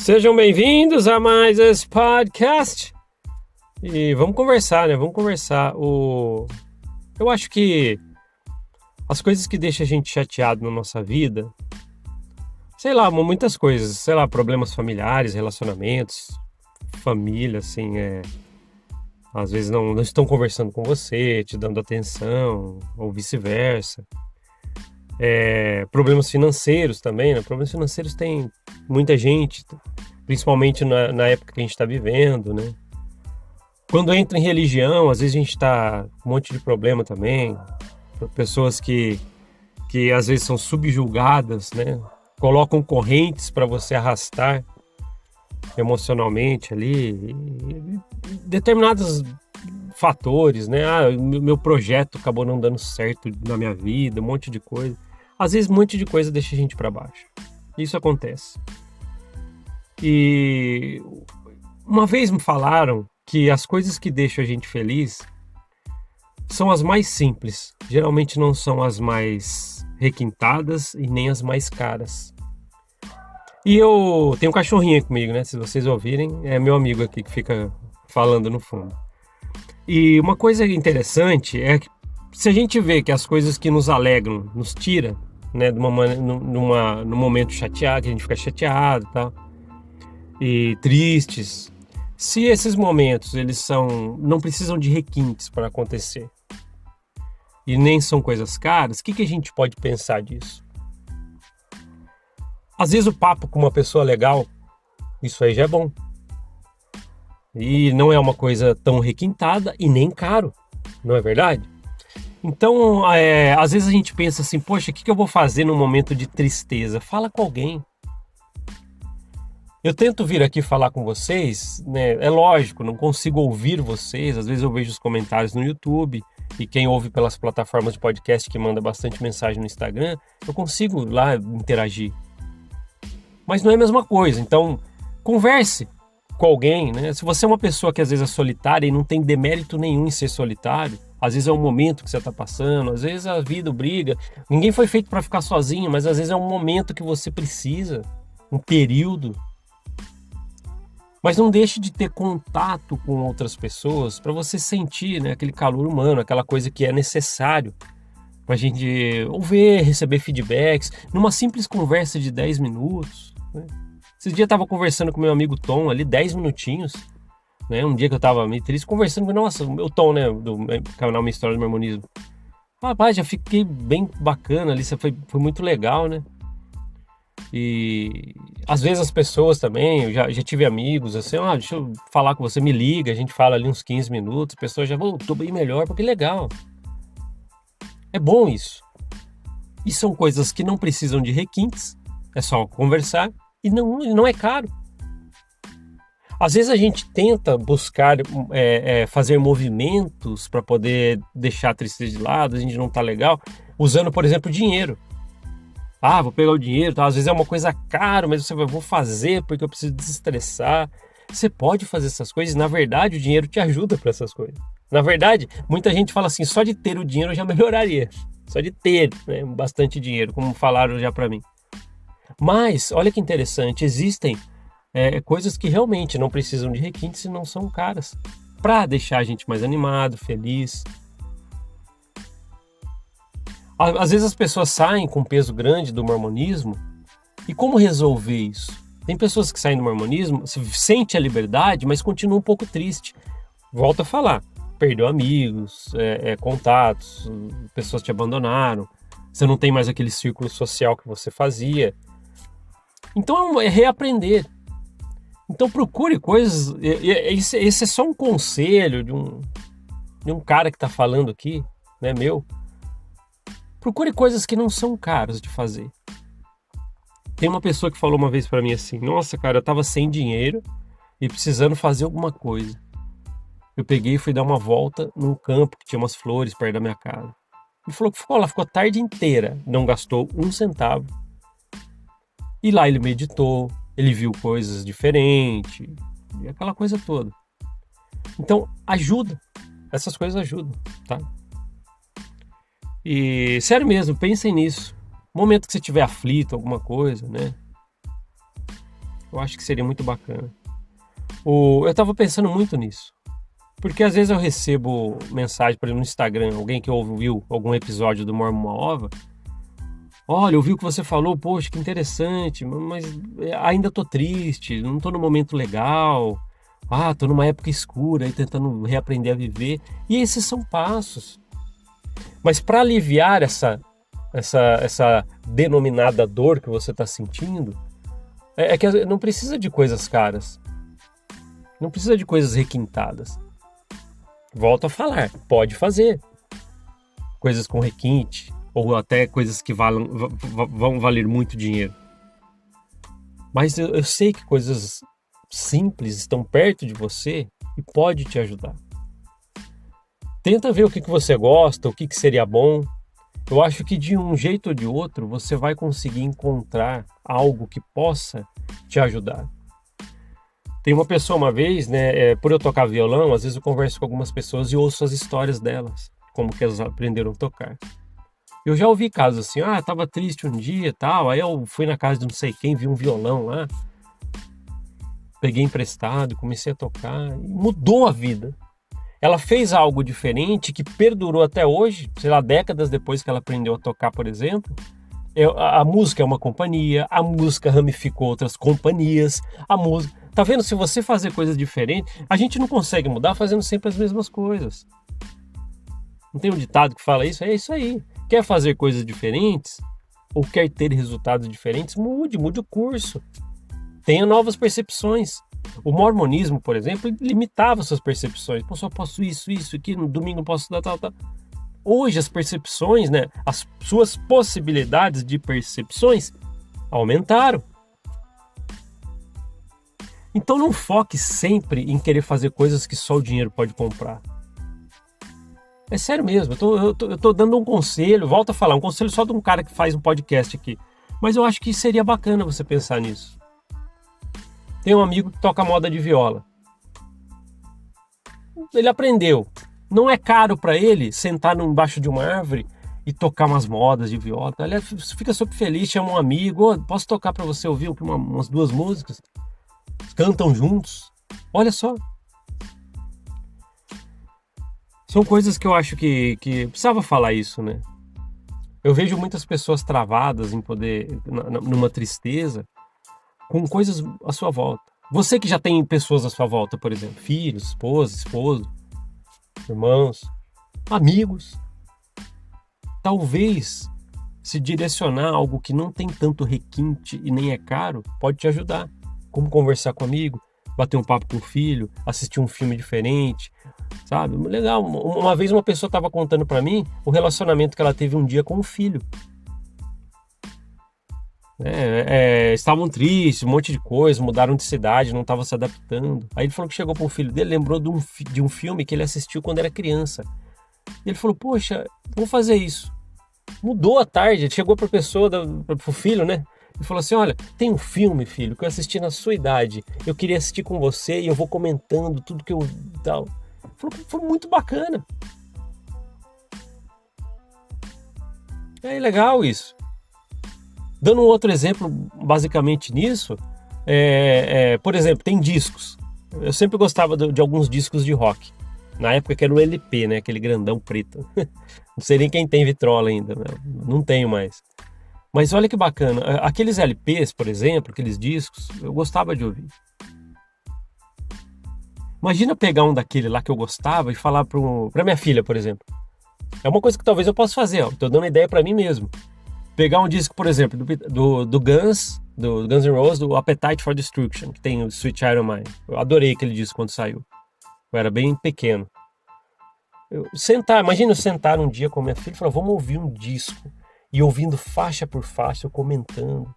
Sejam bem-vindos a mais esse podcast. E vamos conversar, né? Vamos conversar. Eu acho que as coisas que deixam a gente chateado na nossa vida, sei lá, muitas coisas, sei lá, problemas familiares, relacionamentos, família, assim, às vezes não estão conversando com você, te dando atenção, ou vice-versa. Problemas financeiros também, né? Problemas financeiros tem muita gente, principalmente na época que a gente está vivendo, né? Quando entra em religião, às vezes a gente está com um monte de problema também. Pessoas que às vezes são subjugadas, né? Colocam correntes para você arrastar emocionalmente ali. E determinados fatores, né? Meu projeto acabou não dando certo na minha vida, um monte de coisa. Às vezes um monte de coisa deixa a gente para baixo. Isso acontece. E uma vez me falaram que as coisas que deixam a gente feliz são as mais simples. Geralmente não são as mais requintadas e nem as mais caras. E eu tenho um cachorrinho aí comigo, né? Se vocês ouvirem, é meu amigo aqui que fica falando no fundo. E uma coisa interessante é que se a gente vê que as coisas que nos alegram nos tira, né, num momento chateado, que a gente fica chateado, tá? E tristes. Se esses momentos eles não precisam de requintes para acontecer e nem são coisas caras, o que a gente pode pensar disso? Às vezes o papo com uma pessoa legal, isso aí já é bom. E não é uma coisa tão requintada e nem caro, não é verdade? Então, às vezes a gente pensa assim, poxa, o que eu vou fazer num momento de tristeza? Fala com alguém. Eu tento vir aqui falar com vocês, né? É lógico, não consigo ouvir vocês. Às vezes eu vejo os comentários no YouTube e quem ouve pelas plataformas de podcast que manda bastante mensagem no Instagram, eu consigo lá interagir. Mas não é a mesma coisa, então converse com alguém, né? Se você é uma pessoa que às vezes é solitária e não tem demérito nenhum em ser solitário, às vezes é um momento que você está passando, às vezes a vida briga. Ninguém foi feito para ficar sozinho, mas às vezes é um momento que você precisa, um período. Mas não deixe de ter contato com outras pessoas para você sentir, né, aquele calor humano, aquela coisa que é necessário para a gente ouvir, receber feedbacks, numa simples conversa de 10 minutos. Né? Esse dia eu estava conversando com meu amigo Tom ali, 10 minutinhos. Né? Um dia que eu estava meio triste, conversando com o Tom, né, do canal Minha História do Mormonismo. Rapaz, já fiquei bem bacana ali, foi muito legal, né? E às vezes as pessoas também, eu já tive amigos assim, deixa eu falar com você, me liga, a gente fala ali uns 15 minutos, a pessoa já, tô bem melhor, porque legal. É bom isso. E são coisas que não precisam de requintes, é só conversar e não é caro. Às vezes a gente tenta buscar fazer movimentos para poder deixar a tristeza de lado, a gente não tá legal, usando, por exemplo, dinheiro. Vou pegar o dinheiro, tá? Às vezes é uma coisa cara, mas você vai, vou fazer porque eu preciso desestressar. Você pode fazer essas coisas, na verdade o dinheiro te ajuda para essas coisas. Na verdade, muita gente fala assim, só de ter o dinheiro eu já melhoraria. Só de ter, né, bastante dinheiro, como falaram já para mim. Mas, olha que interessante, existem coisas que realmente não precisam de requintes e não são caras, para deixar a gente mais animado, feliz. Às vezes as pessoas saem com um peso grande do mormonismo, e como resolver isso? Tem pessoas que saem do mormonismo, sente a liberdade, mas continua um pouco triste. Volto a falar, perdeu amigos, contatos, pessoas te abandonaram, você não tem mais aquele círculo social que você fazia. Então é reaprender. Então procure coisas, esse é só um conselho de um cara que está falando aqui, né, meu. Procure coisas que não são caras de fazer. Tem uma pessoa que falou uma vez pra mim assim, nossa cara, eu tava sem dinheiro e precisando fazer alguma coisa. Eu peguei e fui dar uma volta num campo que tinha umas flores perto da minha casa. Ele falou que ficou a tarde inteira, não gastou um centavo. E lá ele meditou, ele viu coisas diferentes, e aquela coisa toda. Então ajuda, essas coisas ajudam, tá? E sério mesmo, pensem nisso. No momento que você estiver aflito, alguma coisa, né? Eu acho que seria muito bacana. Eu estava pensando muito nisso. Porque às vezes eu recebo mensagem, por exemplo, no Instagram, alguém que ouviu algum episódio do Mormon Uma Ova. Olha, eu vi o que você falou, poxa, que interessante, mas ainda tô triste, não tô num momento legal. Tô numa época escura aí tentando reaprender a viver. E esses são passos. Mas para aliviar essa denominada dor que você está sentindo, é que não precisa de coisas caras. Não precisa de coisas requintadas. Volto a falar, pode fazer. Coisas com requinte, ou até coisas que vão valer muito dinheiro. Mas eu sei que coisas simples estão perto de você e pode te ajudar. Tenta ver o que você gosta, o que seria bom. Eu acho que de um jeito ou de outro você vai conseguir encontrar algo que possa te ajudar. Tem uma pessoa uma vez, né, por eu tocar violão, às vezes eu converso com algumas pessoas e ouço as histórias delas, como que elas aprenderam a tocar. Eu já ouvi casos assim, tava triste um dia e tal, aí eu fui na casa de não sei quem, vi um violão lá, peguei emprestado, comecei a tocar e mudou a vida. Ela fez algo diferente que perdurou até hoje, sei lá, décadas depois que ela aprendeu a tocar, por exemplo. A música é uma companhia, a música ramificou outras companhias, a música... Tá vendo? Se você fazer coisas diferentes, a gente não consegue mudar fazendo sempre as mesmas coisas. Não tem um ditado que fala isso? É isso aí. Quer fazer coisas diferentes? Ou quer ter resultados diferentes? Mude o curso. Tenha novas percepções. O mormonismo, por exemplo, limitava suas percepções. Pô, só posso isso aqui, no domingo posso dar tal. Hoje as percepções, né, as suas possibilidades de percepções aumentaram. Então não foque sempre em querer fazer coisas que só o dinheiro pode comprar. É sério mesmo, eu tô dando um conselho, volto a falar, um conselho só de um cara que faz um podcast aqui. Mas eu acho que seria bacana você pensar nisso. Tem um amigo que toca moda de viola. Ele aprendeu. Não é caro para ele sentar embaixo de uma árvore e tocar umas modas de viola. Ele fica super feliz, chama um amigo, posso tocar para você ouvir umas 2 músicas? Cantam juntos. Olha só. São coisas que eu acho que precisava falar isso, né? Eu vejo muitas pessoas travadas em poder, numa tristeza, com coisas à sua volta. Você que já tem pessoas à sua volta, por exemplo, filhos, esposo, irmãos, amigos. Talvez se direcionar a algo que não tem tanto requinte e nem é caro, pode te ajudar. Como conversar com um amigo, bater um papo com o filho, assistir um filme diferente, sabe? Legal. Uma vez uma pessoa estava contando para mim o relacionamento que ela teve um dia com o filho. Estavam tristes, um monte de coisa, mudaram de cidade, não estavam se adaptando. Aí ele falou que chegou para o filho dele, lembrou de um filme que ele assistiu quando era criança. E ele falou, poxa, vou fazer isso. Mudou a tarde, ele chegou para o filho, né? Ele falou assim, olha, tem um filme, filho, que eu assisti na sua idade. Eu queria assistir com você e eu vou comentando tudo que eu... tal. Foi muito bacana. É legal isso. Dando um outro exemplo, basicamente nisso, por exemplo, tem discos. Eu sempre gostava de alguns discos de rock. Na época que era o LP, né? Aquele grandão preto. Não sei nem quem tem vitrola ainda, né? Não tenho mais. Mas olha que bacana. Aqueles LPs, por exemplo, aqueles discos, eu gostava de ouvir. Imagina pegar um daquele lá que eu gostava e falar pra minha filha, por exemplo. É uma coisa que talvez eu possa fazer, ó. Tô dando ideia pra mim mesmo. Pegar um disco, por exemplo, do Guns N' Roses, do Appetite for Destruction, que tem o Sweet Child O' Mine. Eu adorei aquele disco quando saiu. Eu era bem pequeno. Imagina eu sentar um dia com minha filha e falar, vamos ouvir um disco. E ouvindo faixa por faixa, eu comentando.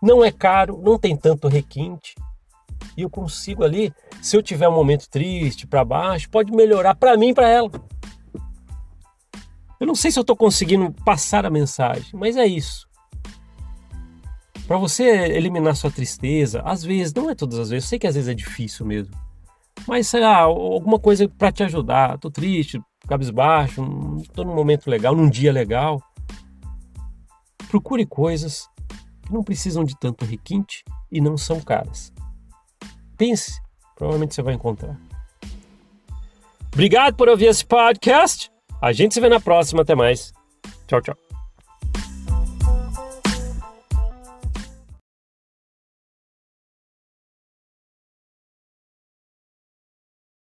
Não é caro, não tem tanto requinte. E eu consigo ali, se eu tiver um momento triste, para baixo, pode melhorar para mim e para ela. Eu não sei se eu estou conseguindo passar a mensagem, mas é isso. Para você eliminar sua tristeza, às vezes, não é todas as vezes, eu sei que às vezes é difícil mesmo. Mas, sei lá, alguma coisa para te ajudar. Tô triste, cabisbaixo, não tô num momento legal, num dia legal. Procure coisas que não precisam de tanto requinte e não são caras. Pense, provavelmente você vai encontrar. Obrigado por ouvir esse podcast. A gente se vê na próxima. Até mais. Tchau, tchau.